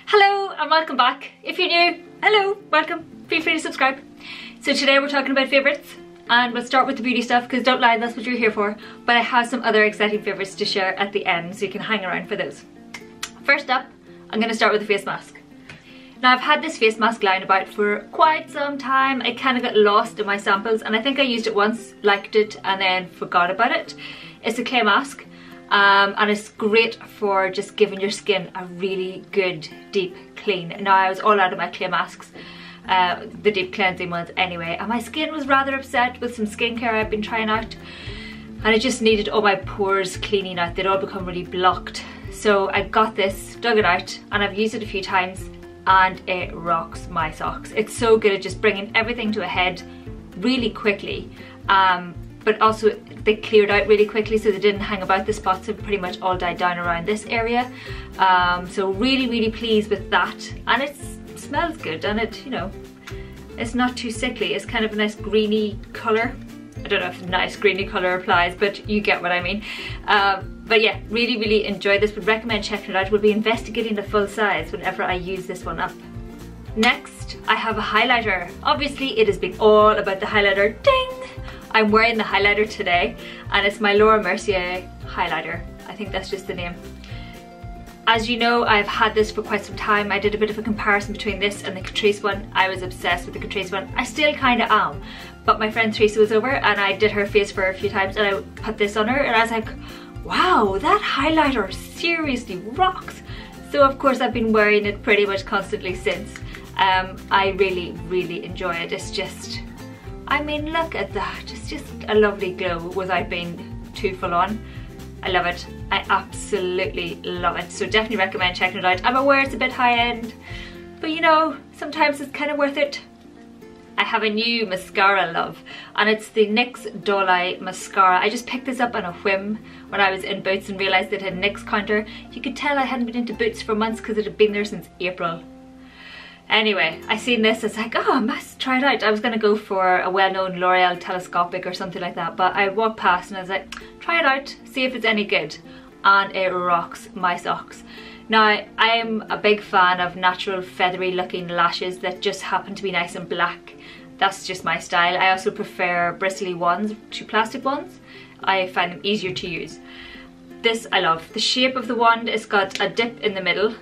Hello and welcome back. If you're new, hello, welcome. Feel free to subscribe. So today we're talking about favourites and we'll start with the beauty stuff because don't lie, that's what you're here for. But I have some other exciting favourites to share at the end so you can hang around for those. First up, I'm going to start with the face mask. Now I've had this face mask lying about for quite some time. I kind of got lost in my samples and I think I used it once, liked it and then forgot about it. It's a clay mask. And it's great for just giving your skin a really good deep clean. Now I was all out of my clay masks, the deep cleansing ones anyway, and my skin was rather upset with some skincare I've been trying out and it just needed all my pores cleaning out. They'd all become really blocked. So I got this, dug it out, and I've used it a few times and it rocks my socks. It's so good at just bringing everything to a head really quickly. But also they cleared out really quickly so they didn't hang about. The spots have pretty much all died down around this area. So really pleased with that. And it smells good and it, you know, it's not too sickly. It's kind of a nice greeny colour. I don't know if nice greeny colour applies, but you get what I mean. But yeah, really enjoyed this. Would recommend checking it out. We'll be investigating the full size whenever I use this one up. Next, I have a highlighter. Obviously it has been all about the highlighter. Ding! I'm wearing the highlighter today and it's my Laura Mercier highlighter. I think that's just the name. As you know, I've had this for quite some time. I did a bit of a comparison between this and the Catrice one. I was obsessed with the Catrice one. I still kind of am. But my friend Teresa was over and I did her face for her a few times and I put this on her and I was like, wow, that highlighter seriously rocks. So of course I've been wearing it pretty much constantly since. I really enjoy it. It's just, I mean, look at that. It's just a lovely glow without being too full on. I love it. I absolutely love it. So definitely recommend checking it out. I'm aware it's a bit high end, but you know, sometimes it's kind of worth it. I have a new mascara love and it's the NYX Doll Eye mascara. I just picked this up on a whim when I was in Boots and realised it had a NYX counter. You could tell I hadn't been into Boots for months because it had been there since April. Anyway, I seen this, it's like, oh, I must try it out. I was going to go for a well-known L'Oreal telescopic or something like that, but I walked past and I was like, try it out, see if it's any good. And it rocks my socks. Now, I am a big fan of natural feathery looking lashes that just happen to be nice and black. That's just my style. I also prefer bristly ones to plastic ones. I find them easier to use. This I love. The shape of the wand, it's got a dip in the middle.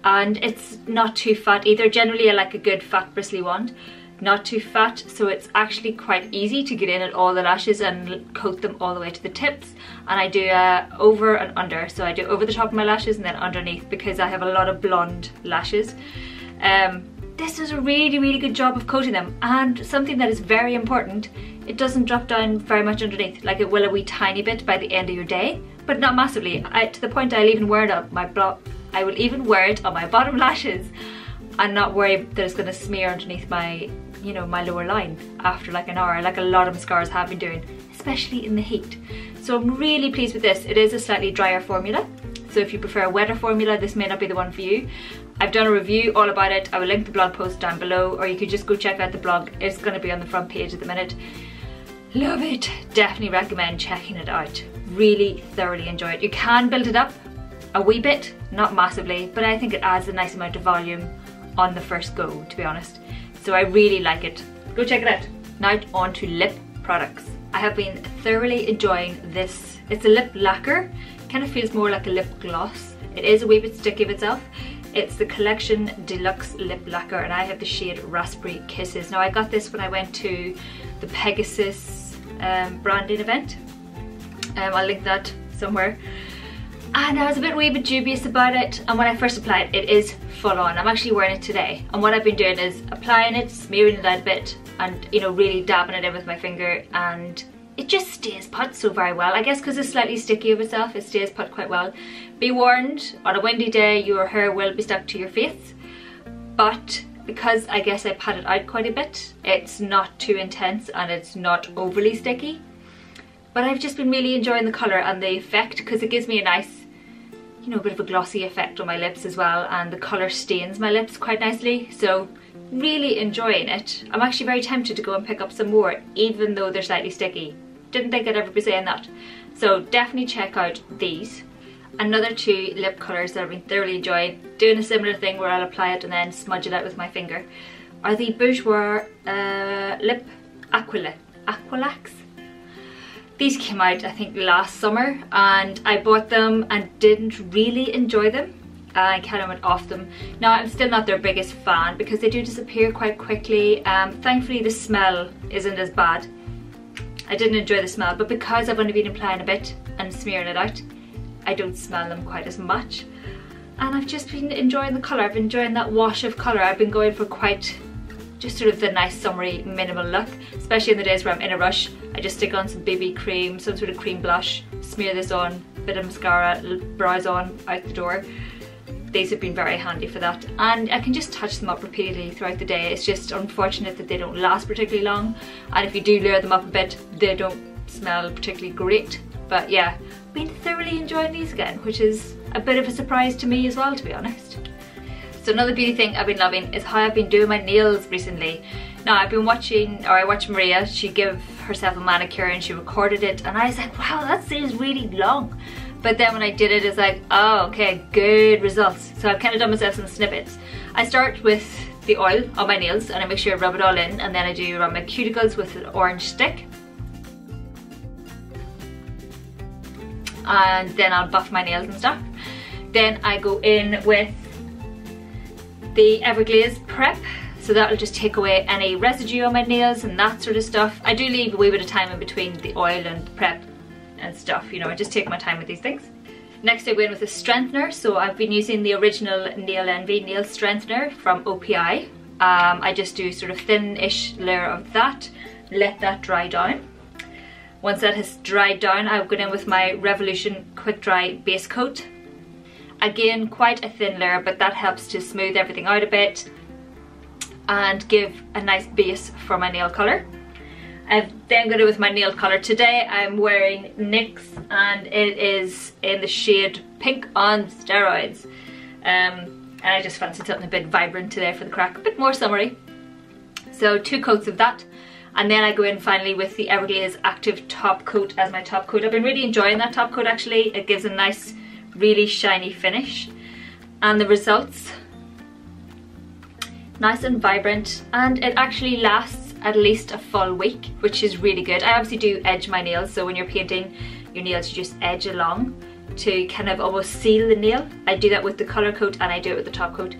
And it's not too fat either. Generally I like a good fat bristly wand, not too fat, so it's actually quite easy to get in at all the lashes and coat them all the way to the tips. And I do over and under, so I do over the top of my lashes and then underneath because I have a lot of blonde lashes. This does a really good job of coating them, and something that is very important, it doesn't drop down very much underneath. Like it will a wee tiny bit by the end of your day, but not massively. To the point I'll even wear it up my I will even wear it on my bottom lashes and not worry that it's going to smear underneath my, you know, my lower line after like an hour, like a lot of mascaras have been doing, especially in the heat. So I'm really pleased with this. It is a slightly drier formula, so if you prefer a wetter formula, this may not be the one for you. I've done a review all about it. I will link the blog post down below, or you could just go check out the blog. It's going to be on the front page at the minute. Love it. Definitely recommend checking it out. Really thoroughly enjoy it. You can build it up a wee bit, not massively, but I think it adds a nice amount of volume on the first go, to be honest. So I really like it. Go check it out. Now on to lip products. I have been thoroughly enjoying this. It's a lip lacquer. It kind of feels more like a lip gloss. It is a wee bit sticky of itself. It's the Collection Deluxe Lip Lacquer and I have the shade Raspberry Kisses. Now I got this when I went to the Pegasus branding event. I'll link that somewhere. And I was a wee bit dubious about it, and when I first applied it is full on. I'm actually wearing it today, and what I've been doing is applying it, smearing it out a bit, and you know, really dabbing it in with my finger, and it just stays put so very well. I guess because it's slightly sticky of itself, it stays put quite well. Be warned, on a windy day your hair will be stuck to your face, but because I guess I pat it out quite a bit, it's not too intense and it's not overly sticky. But I've just been really enjoying the colour and the effect because it gives me a nice, you know, bit of a glossy effect on my lips as well, and the colour stains my lips quite nicely, so really enjoying it. I'm actually very tempted to go and pick up some more even though they're slightly sticky. Didn't think I'd ever be saying that. So definitely check out these. another 2 lip colours that I've been thoroughly enjoying, doing a similar thing where I'll apply it and then smudge it out with my finger, are the Bourjois Lip Aqualax. These came out I think last summer and I bought them and didn't really enjoy them. I kind of went off them. Now I'm still not their biggest fan because they do disappear quite quickly. Thankfully the smell isn't as bad. I didn't enjoy the smell, but because I've only been applying a bit and smearing it out, I don't smell them quite as much. And I've just been enjoying the colour. I've been enjoying that wash of colour. I've been going for quite just sort of the nice summery minimal look, especially in the days where I'm in a rush. I just stick on some BB cream, some sort of cream blush, smear this on, bit of mascara, brows on, out the door. These have been very handy for that, and I can just touch them up repeatedly throughout the day. It's just unfortunate that they don't last particularly long, and if you do layer them up a bit, they don't smell particularly great. But yeah, I've been thoroughly enjoying these again, which is a bit of a surprise to me as well, to be honest. So another beauty thing I've been loving is how I've been doing my nails recently. Now I've been watching, or I watched Maria, she gave herself a manicure and she recorded it, and I was like, wow, that seems really long. But then when I did it, it's like, oh, okay, good results. So I've kind of done myself some snippets. I start with the oil on my nails and I make sure I rub it all in, and then I do around my cuticles with an orange stick. And then I'll buff my nails and stuff. Then I go in with the Everglaze Prep. So that'll just take away any residue on my nails and that sort of stuff. I do leave a wee bit of time in between the oil and the prep and stuff, you know, I just take my time with these things. Next I go in with a strengthener. So I've been using the original Nail Envy nail strengthener from OPI. I just do sort of thin-ish layer of that, let that dry down. Once that has dried down, I've gone in with my Revolution Quick Dry Base Coat. Again, quite a thin layer, but that helps to smooth everything out a bit and give a nice base for my nail colour. I've then got it with my nail colour. Today I'm wearing NYX and it is in the shade Pink on Steroids. And I just fancied something a bit vibrant today for the crack, a bit more summery. So 2 coats of that. And then I go in finally with the Everglaze Active Top Coat as my top coat. I've been really enjoying that top coat actually. It gives a nice, really shiny finish. And the results, nice and vibrant, and it actually lasts at least a full week, which is really good. I obviously do edge my nails, so when you're painting your nails you just edge along to kind of almost seal the nail. I do that with the colour coat and I do it with the top coat.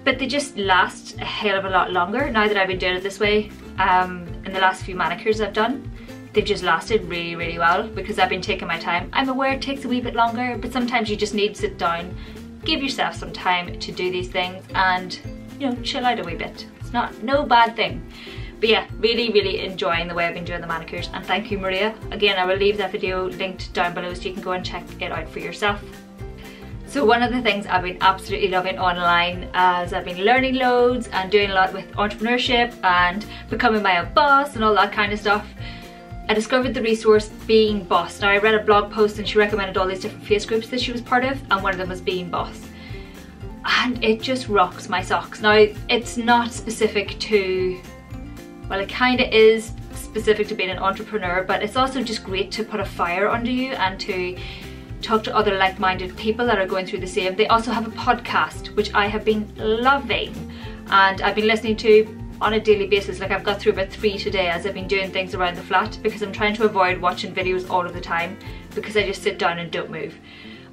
But they just last a hell of a lot longer now that I've been doing it this way. In the last few manicures I've done, they've just lasted really, really well because I've been taking my time. I'm aware it takes a wee bit longer, but sometimes you just need to sit down, give yourself some time to do these things and, you know, chill out a wee bit. It's no bad thing. But yeah, really, really enjoying the way I've been doing the manicures, and thank you, Maria. Again, I will leave that video linked down below so you can go and check it out for yourself. So one of the things I've been absolutely loving online, as I've been learning loads and doing a lot with entrepreneurship and becoming my own boss and all that kind of stuff, I discovered the resource Being Boss. Now I read a blog post and she recommended all these different face groups that she was part of, and one of them was Being Boss. And it just rocks my socks. Now it's not specific to, well, it kind of is specific to being an entrepreneur, but it's also just great to put a fire under you and to talk to other like-minded people that are going through the same. They also have a podcast which I have been loving and I've been listening to on a daily basis. Like I've got through about 3 today as I've been doing things around the flat because I'm trying to avoid watching videos all of the time because I just sit down and don't move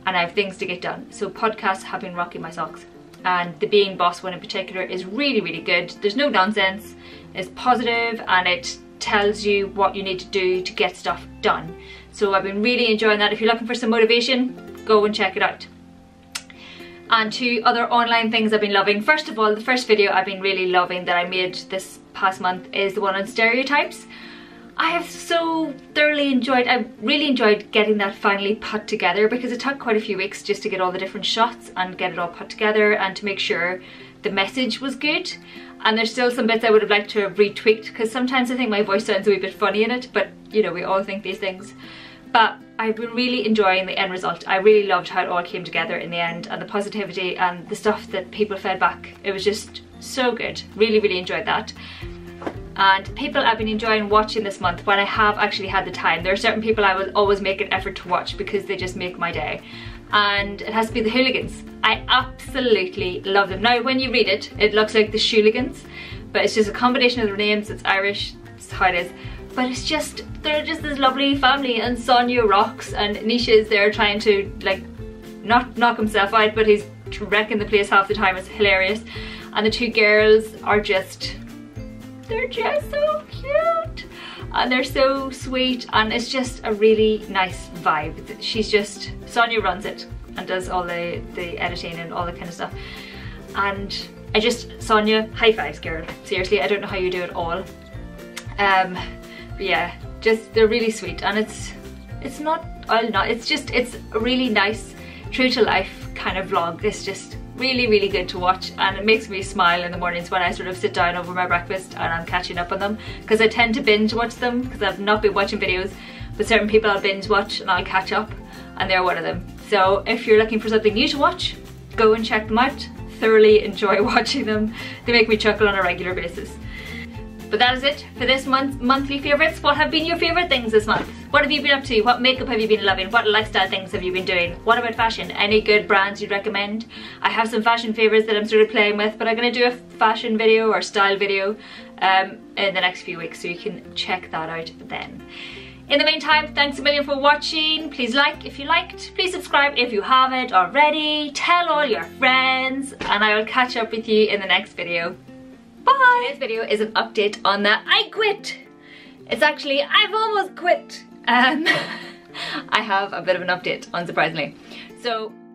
and I have things to get done. So podcasts have been rocking my socks, and the Being Boss one in particular is really, really good. There's no nonsense, it's positive, and it tells you what you need to do to get stuff done. So I've been really enjoying that. If you're looking for some motivation, go and check it out. And 2 other online things I've been loving. First of all, the first video I've been really loving that I made this past month is the one on stereotypes. I have so thoroughly enjoyed, I really enjoyed getting that finally put together because it took quite a few weeks just to get all the different shots and get it all put together and to make sure the message was good. And there's still some bits I would have liked to have retweaked because sometimes I think my voice sounds a wee bit funny in it, but you know, we all think these things. But I've been really enjoying the end result. I really loved how it all came together in the end, and the positivity and the stuff that people fed back. It was just so good. Really, really enjoyed that. and people I've been enjoying watching this month when I have actually had the time. There are certain people I will always make an effort to watch because they just make my day, and it has to be the Hooligans. I absolutely love them. Now when you read it, it looks like the Shooligans, but it's just a combination of their names. It's Irish, it's how it is. But it's just, they're just this lovely family, and Sonia rocks, and Nisha is there trying to like not knock himself out, but he's wrecking the place half the time. It's hilarious. And the two girls are just, they're just so cute and they're so sweet, and it's just a really nice vibe. She's just, Sonia runs it and does all the editing and all that kind of stuff, and I just, Sonia, high fives girl, seriously. I don't know how you do it all. But yeah, just they're really sweet, and it's not, it's just, it's a really nice true to life kind of vlog. It's just really good to watch, and it makes me smile in the mornings when I sort of sit down over my breakfast and I'm catching up on them, because I tend to binge watch them because I've not been watching videos, but certain people I'll binge watch and I'll catch up, and they're one of them. So if you're looking for something new to watch, go and check them out. Thoroughly enjoy watching them. They make me chuckle on a regular basis. But that is it for this month's monthly favourites. What have been your favourite things this month? What have you been up to? What makeup have you been loving? What lifestyle things have you been doing? What about fashion? Any good brands you'd recommend? I have some fashion favourites that I'm sort of playing with, but I'm going to do a fashion video or style video in the next few weeks, so you can check that out then. In the meantime, thanks a million for watching. Please like if you liked. Please subscribe if you haven't already. Tell all your friends, and I will catch up with you in the next video. Bye! Today's video is an update on the I quit. It's actually, I've almost quit. I have a bit of an update, unsurprisingly. So